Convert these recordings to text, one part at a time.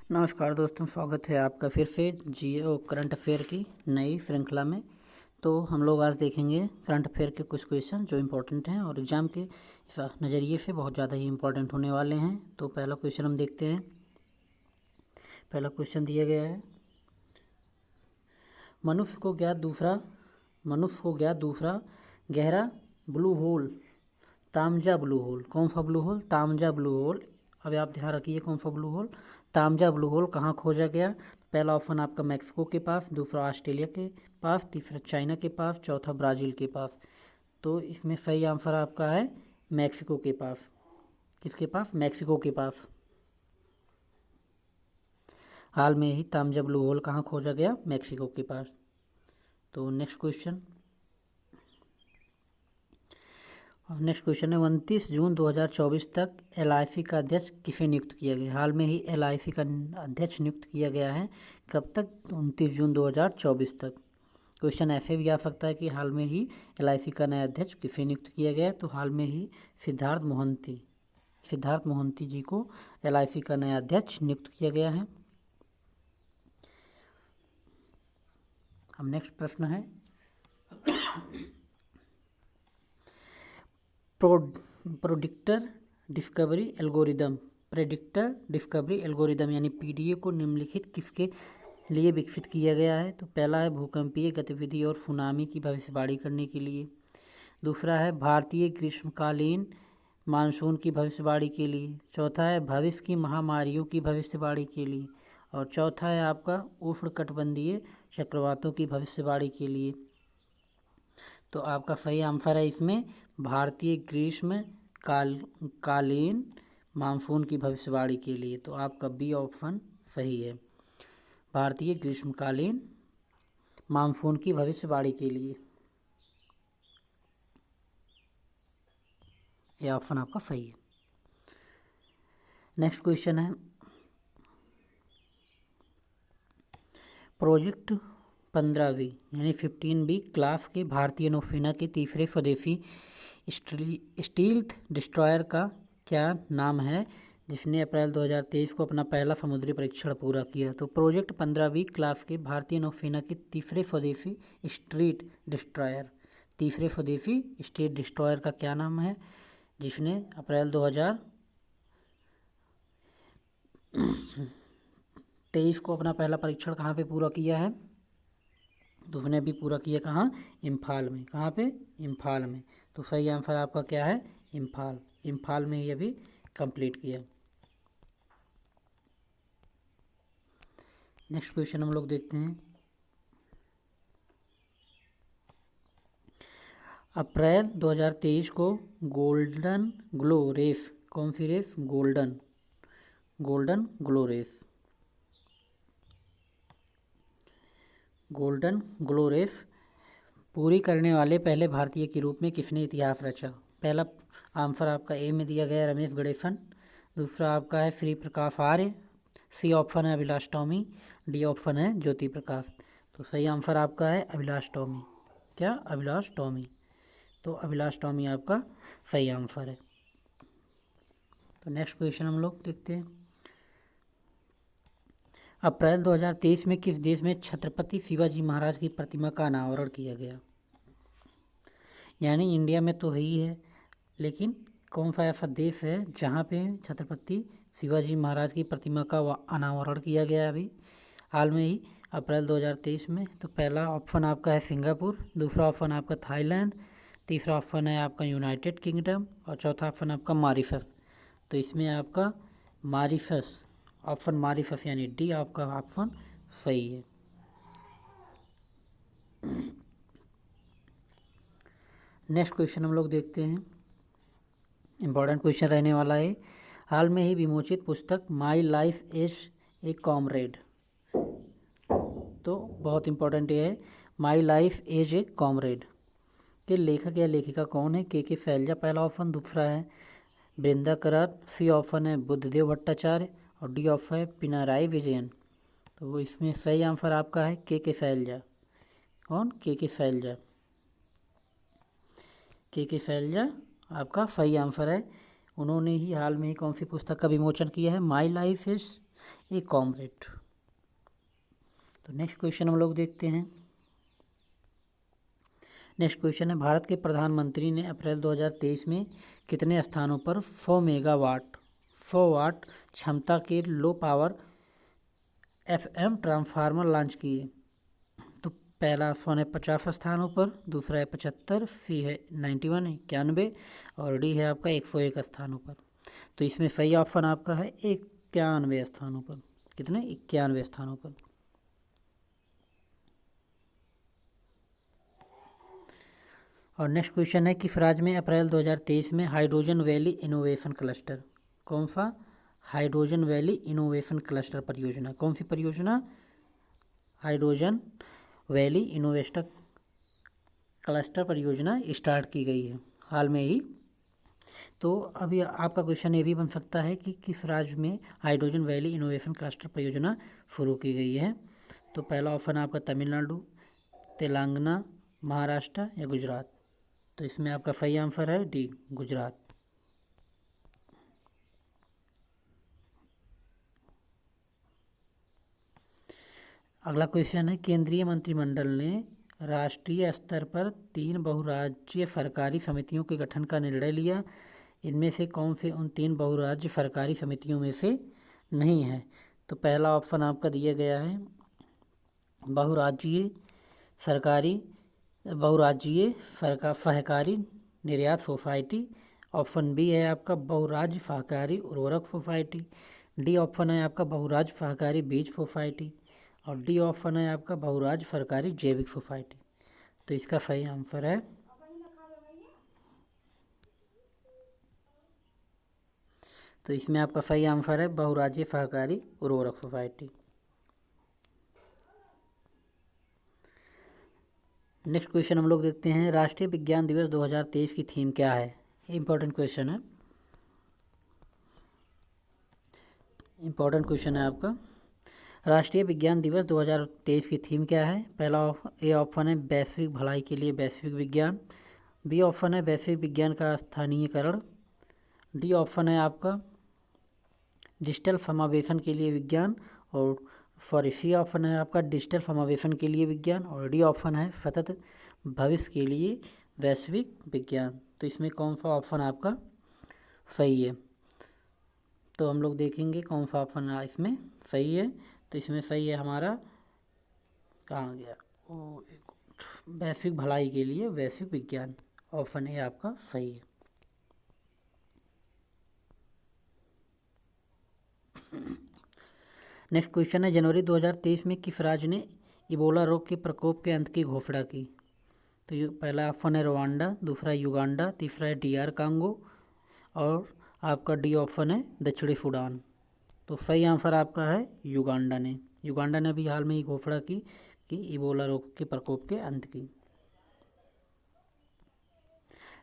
नमस्कार दोस्तों, स्वागत है आपका फिर से जियो करंट अफेयर की नई श्रृंखला में। तो हम लोग आज देखेंगे करंट अफेयर के कुछ क्वेश्चन जो इम्पोर्टेंट हैं और एग्ज़ाम के नज़रिए से बहुत ज़्यादा ही इम्पोर्टेंट होने वाले हैं। तो पहला क्वेश्चन हम देखते हैं। पहला क्वेश्चन दिया गया है, मनुष्य को ज्ञात दूसरा गहरा blue hole, Taam Ja blue hole. कौन सा blue hole? Taam Ja blue hole. अब आप ध्यान रखिए, कौन सा blue hole? Taam Ja blue hole कहाँ खोजा गया? पहला ऑप्शन आपका मैक्सिको के पास, दूसरा ऑस्ट्रेलिया के पास, तीसरा चाइना के पास, चौथा ब्राज़ील के पास। तो इसमें सही आंसर आपका है मैक्सिको के पास। किसके पास? मैक्सिको के पास। हाल में ही तामजा ब्लू होल कहाँ खोजा गया? मैक्सिको के पास। तो नेक्स्ट क्वेश्चन है, 29 जून 2024 तक LIC का अध्यक्ष किसे नियुक्त किया गया? हाल में ही LIC का अध्यक्ष नियुक्त किया गया है। कब तक? 29 जून 2024 तक। क्वेश्चन ऐसे भी आ सकता है कि हाल में ही LIC का नया अध्यक्ष किसे नियुक्त किया गया? तो हाल में ही सिद्धार्थ मोहंती जी को LIC का नया अध्यक्ष नियुक्त किया गया है। अब नेक्स्ट प्रश्न है, प्रेडिक्टर डिस्कवरी एल्गोरिदम यानी PDA को निम्नलिखित किसके लिए विकसित किया गया है? तो पहला है भूकंपीय गतिविधि और सुनामी की भविष्यवाणी करने के लिए, दूसरा है भारतीय ग्रीष्मकालीन मानसून की भविष्यवाणी के लिए, चौथा है भविष्य की महामारियों की भविष्यवाणी के लिए, और चौथा है आपका उष्णकटिबंधीय चक्रवातों की भविष्यवाणी के लिए। तो आपका सही आंसर है इसमें भारतीय ग्रीष्मकालीन मानसून की भविष्यवाणी के लिए। तो आपका बी ऑप्शन सही है, भारतीय ग्रीष्मकालीन मानसून की भविष्यवाणी के लिए। यह ऑप्शन आपका सही है। नेक्स्ट क्वेश्चन है, प्रोजेक्ट 15B यानी 15B क्लास के भारतीय नौसेना के तीसरे स्वदेशी स्टील्थ डिस्ट्रॉयर का क्या नाम है, जिसने अप्रैल 2023 को अपना पहला समुद्री परीक्षण पूरा किया? तो प्रोजेक्ट 15B क्लास के भारतीय नौसेना के तीसरे स्वदेशी स्ट्रीट डिस्ट्रॉयर का क्या नाम है, जिसने अप्रैल 2023 को अपना पहला परीक्षण कहाँ पे पूरा किया है? तो उसने भी पूरा किया कहाँ? इम्फाल में। कहाँ पे? इम्फाल में। तो सही आंसर आपका क्या है? इम्फाल में ही अभी कंप्लीट किया। नेक्स्ट क्वेश्चन हम लोग देखते हैं, अप्रैल 2023 को गोल्डन ग्लो रेस, कौन सी रेस? गोल्डन ग्लो रेस पूरी करने वाले पहले भारतीय के रूप में किसने इतिहास रचा? पहला आंसर आपका ए में दिया गया रमेश गणेशन, दूसरा आपका है श्री प्रकाश आर्य, सी ऑप्शन है अभिलाष टॉमी, डी ऑप्शन है ज्योति प्रकाश। तो सही आंसर आपका है अभिलाष टॉमी। क्या? अभिलाष टॉमी। तो अभिलाष टॉमी आपका सही आंसर है। तो नेक्स्ट क्वेश्चन हम लोग देखते हैं, अप्रैल 2023 में किस देश में छत्रपति शिवाजी महाराज की प्रतिमा का अनावरण किया गया? यानी इंडिया में तो ही है, लेकिन कौन सा ऐसा देश है जहाँ पे छत्रपति शिवाजी महाराज की प्रतिमा का अनावरण किया गया अभी हाल में ही अप्रैल 2023 में? तो पहला ऑप्शन आपका है सिंगापुर, दूसरा ऑप्शन आपका थाईलैंड, तीसरा ऑप्शन है आपका यूनाइटेड किंगडम, और चौथा ऑप्शन आपका मॉरिशस। तो इसमें आपका मॉरिशस यानी डी आपका ऑप्शन सही है। नेक्स्ट क्वेश्चन हम लोग देखते हैं, इम्पोर्टेंट क्वेश्चन रहने वाला है, हाल में ही विमोचित पुस्तक my life as a comrade, तो बहुत इम्पोर्टेंट ये है, my life as a comrade के लेखक या लेखिका कौन है? के शैलजा पहला ऑप्शन, दूसरा है वृंदा करार, सी ऑप्शन है बुद्धदेव भट्टाचार्य, और डी ऑप्शन है पिनाराई विजयन। तो वो इसमें सही आंसर आपका है के शैलजा। कौन? के शैलजा आपका सही आंसर है। उन्होंने ही हाल में ही कौन सी पुस्तक का विमोचन किया है? My life is a comrade. तो नेक्स्ट क्वेश्चन हम लोग देखते हैं। नेक्स्ट क्वेश्चन है, भारत के प्रधानमंत्री ने अप्रैल 2023 में कितने स्थानों पर 100 वाट क्षमता के low power FM transformer launch किए? तो पहला ऑप्शन है 50 स्थानों पर, दूसरा है 75, सी है 91 91 और डी है आपका 101 स्थानों पर। तो इसमें सही ऑप्शन आपका है 91 स्थानों पर। कितने? 91 स्थानों पर। और नेक्स्ट क्वेश्चन है, किस राज्य में अप्रैल 2023 में हाइड्रोजन वैली इनोवेशन क्लस्टर? कौन सा? हाइड्रोजन वैली इनोवेशन क्लस्टर परियोजना। कौन सी परियोजना? हाइड्रोजन वैली इनोवेशन क्लस्टर परियोजना स्टार्ट की गई है हाल में ही। तो अभी आपका क्वेश्चन ये भी बन सकता है कि किस राज्य में हाइड्रोजन वैली इनोवेशन क्लस्टर परियोजना शुरू की गई है? तो पहला ऑप्शन आपका तमिलनाडु, तेलंगाना, महाराष्ट्र या गुजरात। तो इसमें आपका सही आंसर है डी, गुजरात। अगला क्वेश्चन है, केंद्रीय मंत्रिमंडल ने राष्ट्रीय स्तर पर 3 बहुराज्यीय सरकारी समितियों के गठन का निर्णय लिया। इनमें से कौन से उन 3 बहुराज्य सरकारी समितियों में से नहीं है? तो पहला ऑप्शन आपका दिया गया है बहुराज्यीय सहकारी निर्यात सोसाइटी। ऑप्शन बी है आपका बहुराज्य सहकारी उर्वरक सोसाइटी। डी ऑप्शन है आपका बहुराज्य सहकारी बीज सोसाइटी और डी ऑप्शन है आपका बहुराज्य सरकारी जैविक सोसाइटी। तो इसका सही आंसर है तो इसमें आपका सही आंसर है बहुराज्यीय सहकारी उर्वरक सोसाइटी। नेक्स्ट क्वेश्चन हम लोग देखते हैं, राष्ट्रीय विज्ञान दिवस 2023 की थीम क्या है? इंपॉर्टेंट क्वेश्चन है, आपका। राष्ट्रीय विज्ञान दिवस 2023 की थीम क्या है? पहला ए ऑप्शन है वैश्विक भलाई के लिए वैश्विक विज्ञान। बी ऑप्शन है वैश्विक विज्ञान का स्थानीयकरण। डी ऑप्शन है आपका डिजिटल समावेशन के लिए विज्ञान और सी ऑप्शन है आपका डिजिटल समावेशन के लिए विज्ञान और डी ऑप्शन है सतत भविष्य के लिए वैश्विक विज्ञान। तो इसमें कौन सा ऑप्शन आपका सही है? तो हम लोग देखेंगे कौन सा ऑप्शन इसमें सही है। तो इसमें सही है हमारा, कहाँ गया वो, वैश्विक भलाई के लिए वैश्विक विज्ञान। ऑप्शन ए आपका सही है। नेक्स्ट क्वेश्चन है, जनवरी 2023 में किस राज्य ने इबोला रोग के प्रकोप के अंत की घोषणा की? तो ये पहला ऑप्शन है रवांडा, दूसरा युगांडा, तीसरा है DR कांगो और आपका डी ऑप्शन है दक्षिणी सूडान। तो सही आंसर आपका है युगांडा ने। युगांडा ने भी हाल में ही घोषणा की कि इबोला रोग के प्रकोप के अंत की।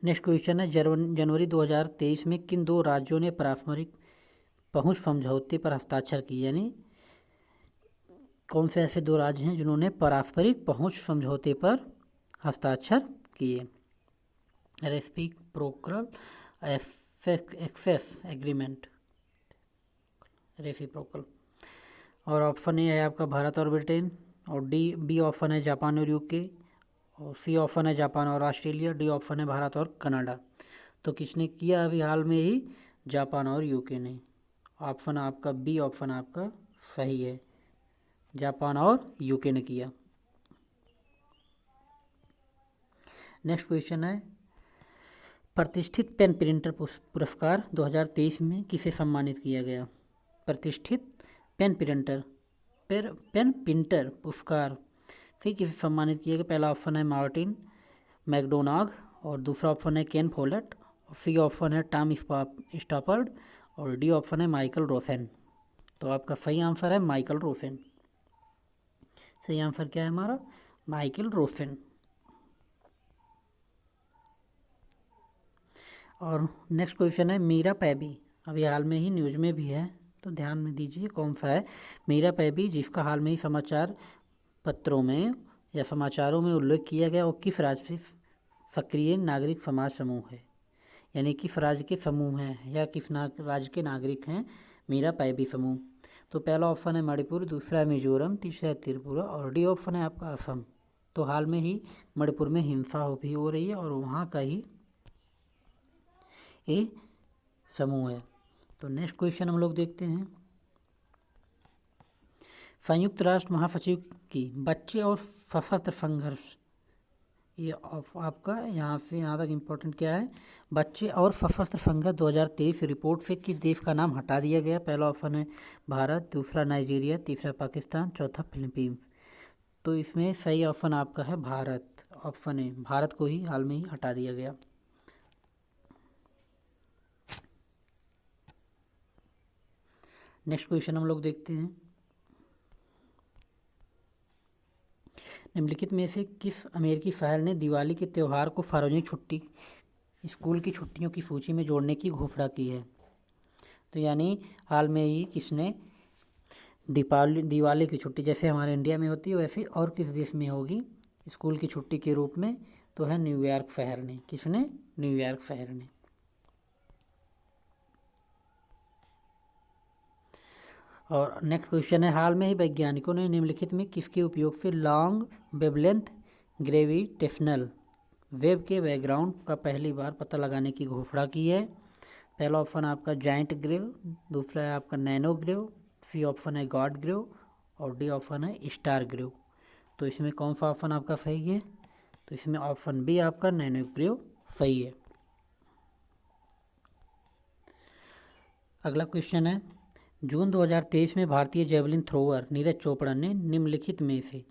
नेक्स्ट क्वेश्चन है, जनवरी 2023 में किन 2 राज्यों ने पारस्परिक पहुंच समझौते पर हस्ताक्षर किए? यानी कौन से ऐसे 2 राज्य हैं जिन्होंने पारस्परिक पहुंच समझौते पर हस्ताक्षर किए? Reciprocal access agreement, reciprocal. और ऑप्शन ए है आपका भारत और ब्रिटेन और बी ऑप्शन है जापान और यूके और सी ऑप्शन है जापान और ऑस्ट्रेलिया, डी ऑप्शन है भारत और कनाडा। तो किसने किया अभी हाल में ही? जापान और यूके ने। ऑप्शन आपका बी ऑप्शन आपका सही है, जापान और यूके ने किया। नेक्स्ट क्वेश्चन है, प्रतिष्ठित पेन प्रिंटर पुरस्कार 2023 में किसे सम्मानित किया गया? प्रतिष्ठित पेन प्रिंटर पुरस्कार फिर किसे सम्मानित किया गया? पहला ऑप्शन है मार्टिन मैकडोनाग और दूसरा ऑप्शन है केन फोलेट और सी ऑप्शन है टॉम स्टॉपर्ड और डी ऑप्शन है माइकल रोसेन। तो आपका सही आंसर है माइकल रोसेन। सही आंसर क्या है हमारा? Michael Rosen. और नेक्स्ट क्वेश्चन है, मीरा पैबी अभी हाल में ही न्यूज़ में भी है, तो ध्यान में दीजिए कौन सा है। मीरा पैबी जिसका हाल में ही समाचार पत्रों में या समाचारों में उल्लेख किया गया, वो किस राज्य से सक्रिय नागरिक समाज समूह है? यानी किस राज्य के समूह हैं या किस राज्य के नागरिक हैं मीरा पैबी समूह? तो पहला ऑप्शन है मणिपुर, दूसरा है मिजोरम, तीसरा है त्रिपुरा और डी ऑप्शन है आपका असम। तो हाल में ही मणिपुर में हिंसा भी हो रही है और वहाँ का ही ये समूह है। तो नेक्स्ट क्वेश्चन हम लोग देखते हैं। संयुक्त राष्ट्र महासचिव की बच्चे और सशस्त्र संघर्ष, ये आपका यहाँ से यहाँ तक इम्पोर्टेंट क्या है, बच्चे और सशस्त्र संघर्ष 2023 रिपोर्ट से किस देश का नाम हटा दिया गया? पहला ऑप्शन है भारत, दूसरा नाइजीरिया, तीसरा पाकिस्तान, चौथा फिलीपींस। तो इसमें सही ऑप्शन आपका है भारत, ऑप्शन ए, भारत को ही हाल में ही हटा दिया गया। नेक्स्ट क्वेश्चन हम लोग देखते हैं। निम्नलिखित में से किस अमेरिकी शहर ने दिवाली के त्यौहार को सार्वजनिक छुट्टी, स्कूल की छुट्टियों की सूची में जोड़ने की घोषणा की है? तो यानी हाल में ही किसने दिवाली की छुट्टी जैसे हमारे इंडिया में होती है वैसे और किस देश में होगी स्कूल की छुट्टी के रूप में? तो है न्यूयॉर्क शहर ने। किसने? न्यूयॉर्क शहर ने। और नेक्स्ट क्वेश्चन है, हाल में ही वैज्ञानिकों ने निम्नलिखित में किसके उपयोग से लॉन्ग वेवलेंथ ग्रेविटेशनल वेव के बैकग्राउंड का पहली बार पता लगाने की घोषणा की है? पहला ऑप्शन आपका जाइंट ग्रेव, दूसरा है आपका नैनो ग्रेव, सी ऑप्शन है गॉड ग्रेव और डी ऑप्शन है स्टार ग्रेव। तो इसमें कौन सा ऑप्शन आपका सही है? तो इसमें ऑप्शन बी आपका नैनो ग्रेव सही है। अगला क्वेश्चन है, जून 2023 में भारतीय जेवलिन थ्रोअर नीरज चोपड़ा ने निम्नलिखित में से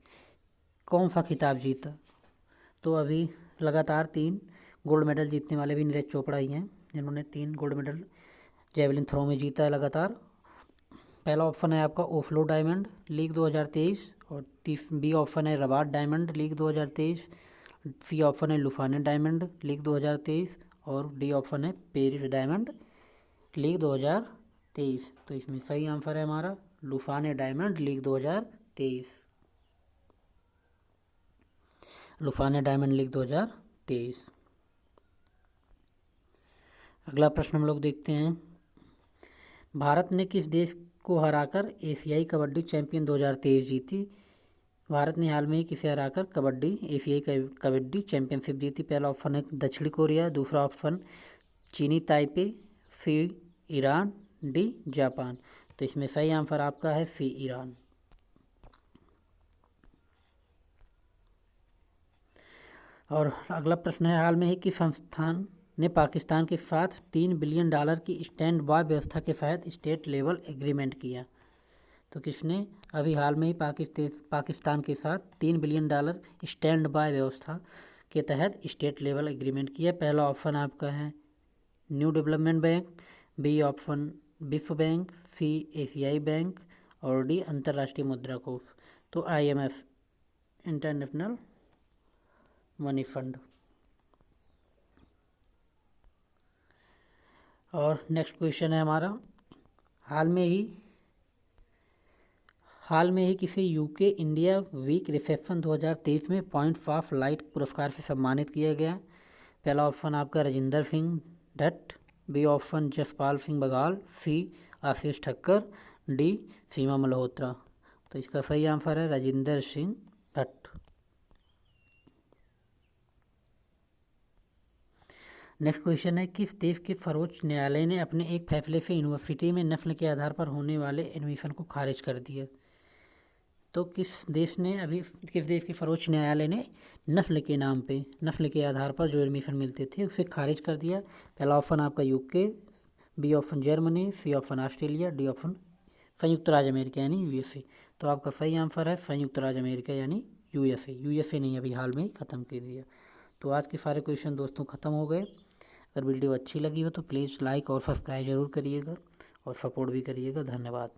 कौन सा खिताब जीता? तो अभी लगातार 3 गोल्ड मेडल जीतने वाले भी नीरज चोपड़ा ही हैं, जिन्होंने 3 गोल्ड मेडल जेवलिन थ्रो में जीता है लगातार। पहला ऑप्शन है आपका ओफ्लो डायमंड लीग 2023 और बी ऑप्शन है Rabat diamond league 2023, C option है लुफाने डायमंड लीग 2023 और डी ऑप्शन है पेरिस डायमंड लीग 2023। तो इसमें सही आंसर है हमारा लुफाने डायमंड लीग 2023, लुफाने डायमंड लीग 2023। अगला प्रश्न हम लोग देखते हैं, भारत ने किस देश को हराकर एशियाई कबड्डी चैंपियन 2023 जीती? भारत ने हाल में ही किसे हराकर कबड्डी एशियाई कबड्डी चैंपियनशिप जीती? पहला ऑप्शन है दक्षिण कोरिया, दूसरा ऑप्शन चीनी ताइपे, सी ईरान, डी जापान। तो इसमें सही आंसर आपका है सी ईरान। और अगला प्रश्न है, हाल में ही किस संस्थान ने पाकिस्तान के साथ $3 बिलियन की स्टैंड बाय व्यवस्था के तहत स्टेट लेवल एग्रीमेंट किया? तो किसने अभी हाल में ही पाकिस्तान के साथ $3 बिलियन स्टैंड बाय व्यवस्था के तहत स्टेट लेवल एग्रीमेंट किया? पहला ऑप्शन आपका है new development bank, B option विश्व बैंक, सी एशियाई बैंक और डी अंतर्राष्ट्रीय मुद्रा कोष। तो IMF इंटरनेशनल मनी फंड। और नेक्स्ट क्वेश्चन है हमारा, हाल में ही किसी यूके इंडिया वीक रिसेप्शन 2023 में पॉइंट ऑफ लाइट पुरस्कार से सम्मानित किया गया? पहला ऑप्शन आपका राजिंदर सिंह भट्ट, बी ऑप्शन जसपाल सिंह बघाल, सी आशीष ठक्कर, डी सीमा मल्होत्रा। तो इसका सही आंसर है राजिंदर सिंह भट्ट। नेक्स्ट क्वेश्चन है, किस देश के सर्वोच्च न्यायालय ने अपने एक फैसले से यूनिवर्सिटी में नस्ल के आधार पर होने वाले एडमिशन को खारिज कर दिया? तो किस देश के सर्वोच्च न्यायालय ने नस्ल के नाम पे, नस्ल के आधार पर जो एडमिशन मिलते थे उसे खारिज कर दिया? पहला ऑप्शन आपका UK, B option Germany, C option Australia, D option संयुक्त राज्य अमेरिका यानी USA। तो आपका सही आंसर है संयुक्त राज्य अमेरिका यानी USA नहीं अभी हाल में ही ख़त्म कर दिया। तो आज के सारे क्वेश्चन दोस्तों ख़त्म हो गए। अगर वीडियो अच्छी लगी हो तो प्लीज़ लाइक और सब्सक्राइब ज़रूर करिएगा और सपोर्ट भी करिएगा। धन्यवाद।